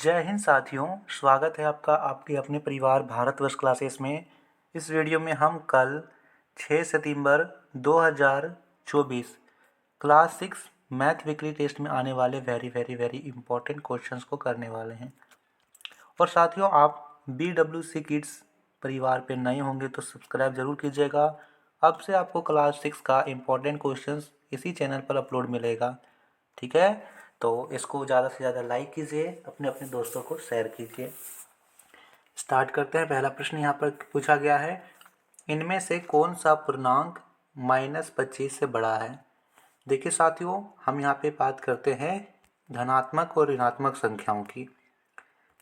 जय हिंद साथियों। स्वागत है आपका आपके अपने परिवार भारतवर्ष क्लासेस में। इस वीडियो में हम कल 6 सितंबर 2024 क्लास 6 मैथ वीकली टेस्ट में आने वाले वेरी इंपॉर्टेंट क्वेश्चंस को करने वाले हैं। और साथियों, आप BWC किड्स परिवार पे नए होंगे तो सब्सक्राइब जरूर कीजिएगा। अब से आपको क्लास 6 का इम्पोर्टेंट क्वेश्चंस इसी चैनल पर अपलोड मिलेगा, ठीक है। तो इसको ज़्यादा से ज़्यादा लाइक कीजिए, अपने अपने दोस्तों को शेयर कीजिए। स्टार्ट करते हैं। पहला प्रश्न यहाँ पर पूछा गया है, इनमें से कौन सा पूर्णांक -25 से बड़ा है। देखिए साथियों, हम यहाँ पे बात करते हैं धनात्मक और ऋणात्मक संख्याओं की।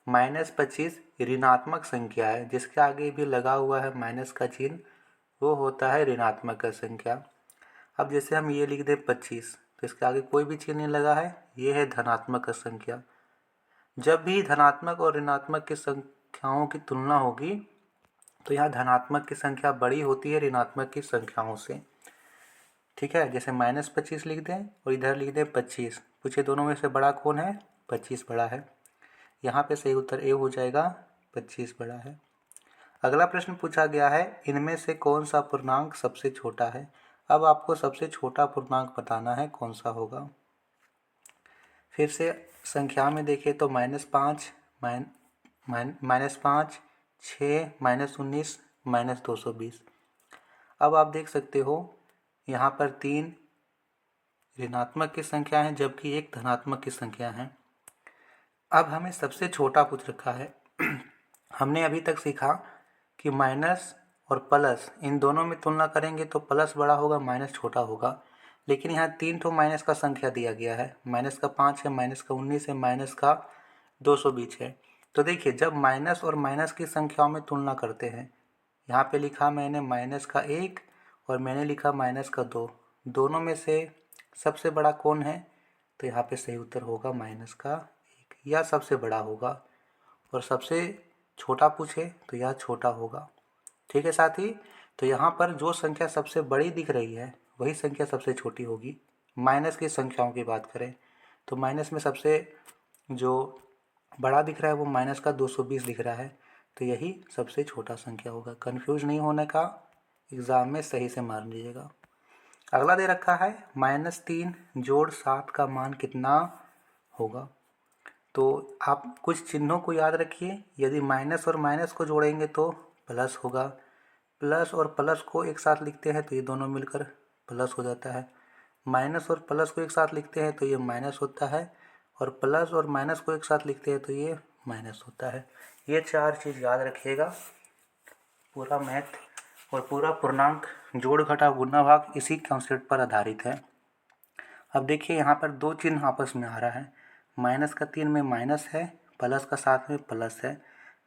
-25 ऋणात्मक संख्या है, जिसके आगे भी लगा हुआ है माइनस का चिन्ह, वो होता है ऋणात्मक का संख्या। अब जैसे हम ये लिख दें 25, तो इसके आगे कोई भी चिन्ह नहीं लगा है, ये है धनात्मक का संख्या। जब भी धनात्मक और ऋणात्मक की संख्याओं की तुलना होगी तो यहाँ धनात्मक की संख्या बड़ी होती है ऋणात्मक की संख्याओं से, ठीक है। जैसे -25 लिख दें और इधर लिख दें 25, पूछे दोनों में से बड़ा कौन है। 25 बड़ा है। यहाँ पे सही उत्तर ए हो जाएगा, 25 बड़ा है। अगला प्रश्न पूछा गया है, इनमें से कौन सा पूर्णांक सबसे छोटा है। अब आपको सबसे छोटा पूर्णांक बताना है कौन सा होगा। फिर से संख्या में देखें तो -5, -5, 6, -19, -220। अब आप देख सकते हो यहाँ पर 3 ऋणात्मक की संख्या है जबकि एक धनात्मक की संख्या है। अब हमें सबसे छोटा पूछ रखा है। हमने अभी तक सीखा कि माइनस और प्लस इन दोनों में तुलना करेंगे तो प्लस बड़ा होगा, माइनस छोटा होगा। लेकिन यहाँ 3 ठो माइनस का संख्या दिया गया है, माइनस का 5 है, माइनस का 19 है, माइनस का 220 है। तो देखिए, जब माइनस और माइनस की संख्याओं में तुलना करते हैं, यहाँ पे लिखा मैंने माइनस का 1 और मैंने लिखा माइनस का 2, दोनों में से सबसे बड़ा कौन है। तो यहाँ पे सही उत्तर होगा माइनस का 1, यह सबसे बड़ा होगा। और सबसे छोटा पूछे तो यह छोटा होगा, ठीक है साथी। तो यहाँ पर जो संख्या सबसे बड़ी दिख रही है वही संख्या सबसे छोटी होगी। माइनस की संख्याओं की बात करें तो माइनस में सबसे जो बड़ा दिख रहा है वो माइनस का 220 दिख रहा है, तो यही सबसे छोटा संख्या होगा। कंफ्यूज नहीं होने का, एग्ज़ाम में सही से मान लीजिएगा। अगला दे रखा है, -3 जोड़ 7 का मान कितना होगा। तो आप कुछ चिन्हों को याद रखिए। यदि माइनस और माइनस को जोड़ेंगे तो प्लस होगा, प्लस और प्लस को एक साथ लिखते हैं तो ये दोनों मिलकर प्लस हो जाता है। माइनस और प्लस को एक साथ लिखते हैं तो ये माइनस होता है, और प्लस और माइनस को एक साथ लिखते हैं तो ये माइनस होता है। ये 4 चीज़ याद रखिएगा। पूरा मैथ और पूरा पूर्णांक जोड़ घटा गुणा भाग इसी कॉन्सेप्ट पर आधारित है। अब देखिए, यहाँ पर 2 चिन्ह आपस में आ रहा है। माइनस का 3 में माइनस है, प्लस का 7 में प्लस है।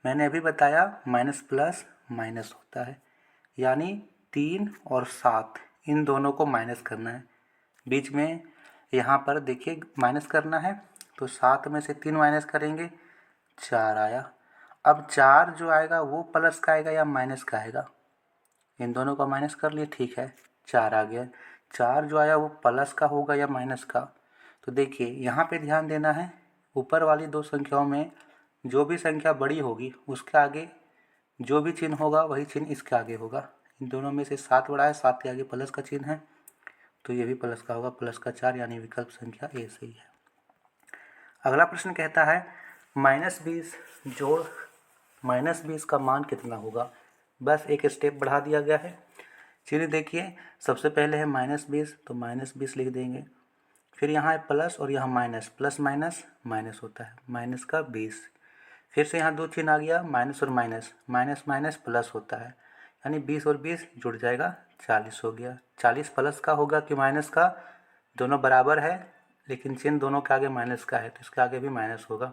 मैंने अभी बताया माइनस प्लस माइनस होता है, यानी 3 और 7 इन दोनों को माइनस करना है। बीच में यहाँ पर देखिए माइनस करना है, तो 7 में से 3 माइनस करेंगे 4 आया। अब 4 जो आएगा वो प्लस का आएगा या माइनस का आएगा। इन दोनों का माइनस कर लिए, ठीक है, 4 आ गया। 4 जो आया वो प्लस का होगा या माइनस का। तो देखिए यहाँ पे ध्यान देना है, ऊपर वाली 2 संख्याओं में जो भी संख्या बड़ी होगी उसके आगे जो भी चिन्ह होगा वही चिन्ह इसके आगे होगा। इन दोनों में से 7 बड़ा है, 7 के आगे प्लस का चिन्ह है, तो ये भी प्लस का होगा, प्लस का 4, यानी विकल्प संख्या ए सही है। अगला प्रश्न कहता है, -20 जोड़ -20 का मान कितना होगा। बस एक स्टेप बढ़ा दिया गया है। चिन्ह देखिए, सबसे पहले है -20 तो -20 लिख देंगे। फिर यहाँ है प्लस और यहाँ माइनस, प्लस माइनस माइनस होता है, माइनस का 20। फिर से यहाँ 2 चिन्ह आ गया, माइनस और माइनस, माइनस माइनस प्लस होता है, यानी 20 और 20 जुड़ जाएगा 40 हो गया। 40 प्लस का होगा कि माइनस का, दोनों बराबर है लेकिन चिन्ह दोनों के आगे माइनस का है तो इसके आगे भी माइनस होगा।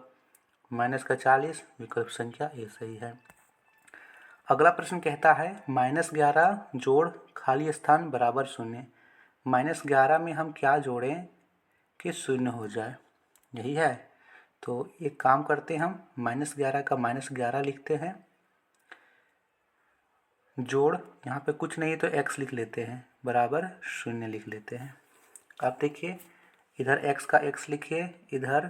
माइनस का 40, विकल्प संख्या ए सही है। अगला प्रश्न कहता है, -11 जोड़ खाली स्थान बराबर 0। -11 में हम क्या जोड़ें कि 0 हो जाए, यही है। तो एक काम करते हैं, हम -11 का -11 लिखते हैं, जोड़ यहाँ पे कुछ नहीं तो x लिख लेते हैं, बराबर 0 लिख लेते हैं। अब देखिए, इधर x का x लिखिए, इधर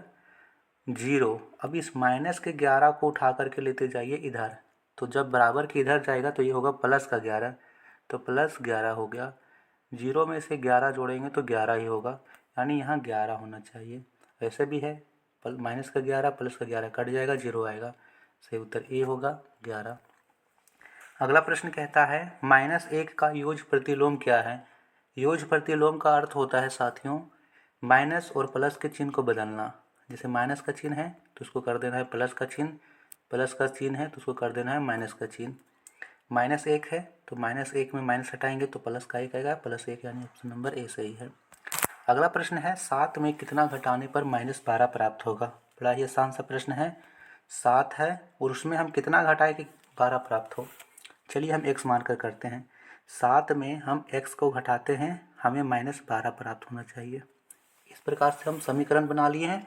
0। अब इस माइनस के 11 को उठा करके लेते जाइए इधर, तो जब बराबर के इधर जाएगा तो ये होगा प्लस का 11, तो प्लस 11 हो गया। 0 में से 11 जोड़ेंगे तो 11 ही होगा, यानी यहाँ 11 होना चाहिए। वैसे भी है माइनस का 11 प्लस का 11 कट जाएगा, 0 आएगा। सही उत्तर ए होगा 11। अगला प्रश्न कहता है -1 का योज प्रतिलोम क्या है। योज प्रतिलोम का अर्थ होता है साथियों माइनस और प्लस के चिन्ह को बदलना। जैसे माइनस का चिन्ह है तो उसको कर देना है प्लस का चिन्ह, प्लस का चिन्ह है तो उसको कर देना है माइनस का चिन्ह। -1 है तो -1 में माइनस हटाएंगे तो प्लस का 1 आएगा, +1 यानी ऑप्शन नंबर ए सही है। अगला प्रश्न है 7 में कितना घटाने पर -12 प्राप्त होगा। बड़ा ही आसान सा प्रश्न है। 7 है और उसमें हम कितना घटाएं कि 12 प्राप्त हो। चलिए हम x मानकर करते हैं। 7 में हम x को घटाते हैं, हमें -12 प्राप्त होना चाहिए। इस प्रकार से हम समीकरण बना लिए हैं।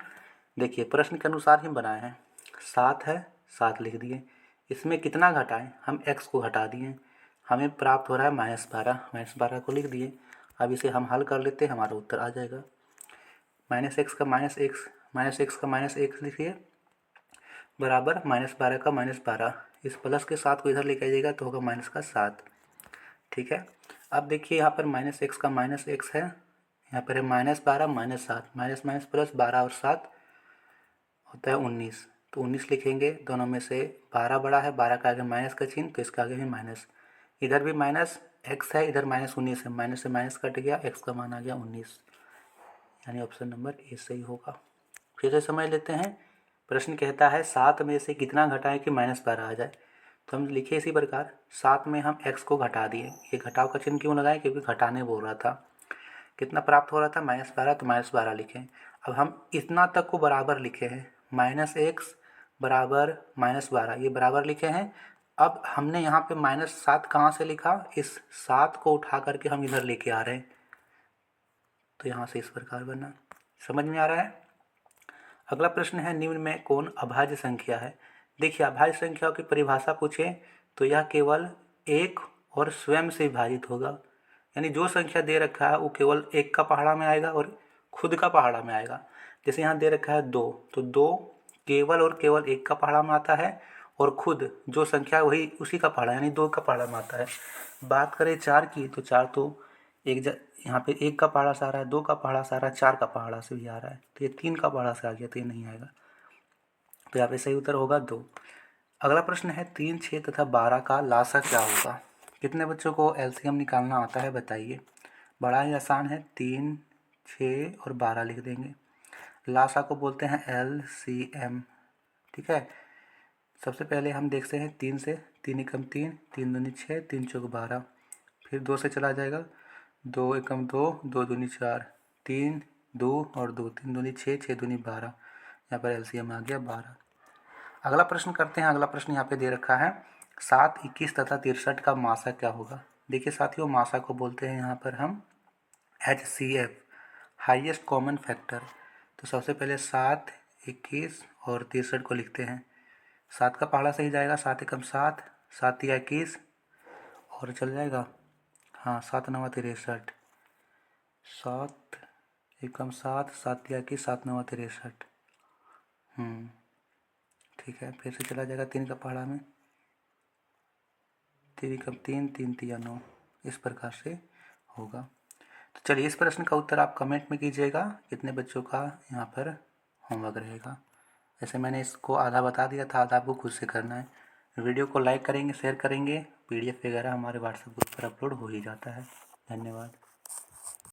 देखिए प्रश्न के अनुसार ही बनाए हैं। 7 है, 7 लिख दिए। इसमें कितना घटाएं, हम x को घटा दिए, हमें प्राप्त हो रहा है -12, -12 को लिख दिए। अब इसे हम हल कर लेते हैं, हमारा उत्तर आ जाएगा। -x का -x का -1 लिखिए बराबर -12 का -12। इस प्लस के 7 को इधर लेके आइएगा तो होगा माइनस का 7। ठीक है। अब देखिए यहाँ पर -x का -x है, यहाँ पर है -12 -7, माइनस माइनस प्लस 12 और 7 होता है 19, तो 19 लिखेंगे। दोनों में से 12 बड़ा है, 12 का आगे माइनस का चिन्ह तो इसका आगे भी माइनस, इधर भी माइनस x है, इधर -19 है, माइनस से माइनस कट गया, x का मान आ गया 19, यानी ऑप्शन नंबर ए सही होगा। फिर से समझ लेते हैं। प्रश्न कहता है 7 में से कितना घटाएं कि -12 आ जाए। तो हम लिखे इसी प्रकार, 7 में हम x को घटा दिए। ये घटाव का चिन्ह क्यों लगाएं, क्योंकि घटाने बोल रहा था। कितना प्राप्त हो रहा था -12, तो -12 लिखें। अब हम इतना तक को बराबर लिखे हैं, -x बराबर -12, ये बराबर लिखे हैं। अब हमने यहाँ पे -7 कहाँ से लिखा, इस 7 को उठा करके हम इधर लेके आ रहे हैं, तो यहाँ से इस प्रकार बना। समझ में आ रहा है। अगला प्रश्न है निम्न में कौन अभाज्य संख्या है। देखिए अभाज्य संख्याओं की परिभाषा पूछे तो यह केवल एक और स्वयं से विभाजित होगा, यानी जो संख्या दे रखा है वो केवल एक का पहाड़ा में आएगा और खुद का पहाड़ा में आएगा। जैसे यहाँ दे रखा है 2, तो 2 केवल और केवल एक का पहाड़ा में आता है और खुद जो संख्या वही उसी का पहाड़ा यानी 2 का पहाड़ा में आता है। बात करें 4 की तो 4 तो यहाँ पे 1 का पहाड़ा से आ रहा है, 2 का पहाड़ा से आ रहा है, 4 का पहाड़ा से भी आ रहा है, तो ये 3 का पहाड़ा से आ गया तो ये नहीं आएगा, तो यहाँ पे सही उत्तर होगा 2। अगला प्रश्न है 3, 6 तथा 12 का लासा क्या होगा। कितने बच्चों को एलसीएम निकालना आता है बताइए। बड़ा ही आसान है, 3, 6 और 12 लिख देंगे। लासा को बोलते हैं LCM। ठीक है। सबसे पहले हम देखते हैं 3 से, 3 एकम 3, 3 दूनी 6, 3 चौक 12, फिर 2 से चला जाएगा, 2 एकम 2, 2 दूनी 4, 3 2 और 2, 3 दूनी 6, 6 दूनी 12, यहाँ पर एलसीएम आ गया 12। अगला प्रश्न करते हैं। अगला प्रश्न यहाँ पे दे रखा है 7, 21 तथा 63 का मासा क्या होगा। देखिए साथियों मासा को बोलते हैं यहाँ पर हम HCF, हाईएस्ट कॉमन फैक्टर। तो सबसे पहले 7, 21 और 63 को लिखते हैं। 7 का पहाड़ा सही जाएगा, 7 एकम 7, 7 या 21 और चल जाएगा, हाँ 7 9 63, 7 एकम 7, 7 या 21, 7 9 63। ठीक है। फिर से चला जाएगा 3 का पहाड़ा में, 3 एकम 3, 3 तिया 9, इस प्रकार से होगा। तो चलिए इस प्रश्न का उत्तर आप कमेंट में कीजिएगा कितने बच्चों का यहाँ पर होमवर्क रहेगा। जैसे मैंने इसको आधा बता दिया था, आधा आपको खुद से करना है। वीडियो को लाइक करेंगे, शेयर करेंगे, PDF वगैरह हमारे व्हाट्सएप ग्रुप पर अपलोड हो ही जाता है। धन्यवाद।